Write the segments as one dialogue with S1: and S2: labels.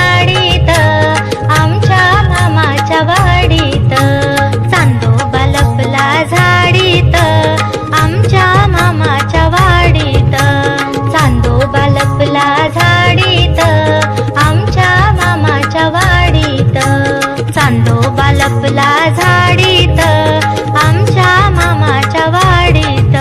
S1: झाडीत आमच्या मामाच्या वाडीत, चांदोबा लपला झाडीत आमच्या मामाच्या वाडीत, चांदोबा लपला झाडीत आमच्या मामाच्या वाडीत, चांदोबा लपला झाडीत आमच्या मामाच्या वाडीत.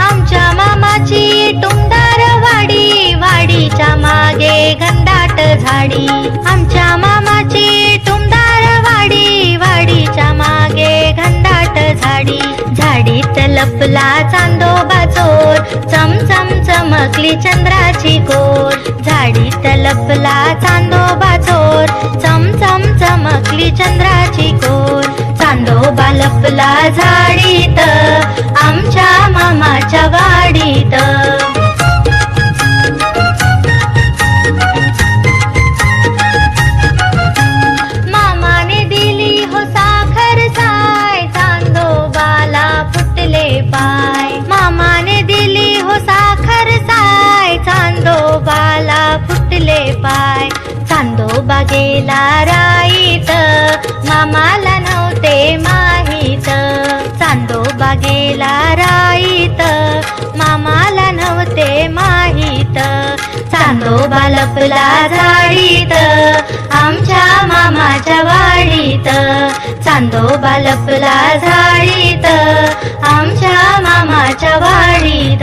S1: आमच्या मामाची टुमदार वाडी, वाडीच्या मागे घनदाट झाडी, आमच्या मामाची टुमदार वाडी, वाडीच्या मागे घनदाट झाडी, झाडीत लपला चांदोबा चोर, चमचम चमकली चंद्राची कोर, झाडीत लपला चांदोबा चोर, चमचम चमकली चंद्राची कोर, चांदोबा लपला झाडीत आमच्या मामाच्या वाडीत. मामाने दिली हो साखर साय, चांदोबाला फुटले पाय, मामाने दिली हो साखर साय, चांदोबाला फुटले पाय, चांदोबा गेला राईत मामाला नव्हते माहीत, चांदोबा गेला राईत मामाला नव्हते माहीत, चांदोबा लपला झाडीत आमच्या मामाच्या वाडीत, चांदोबा लपला झाडीत आमच्या मामाच्या वाडीत.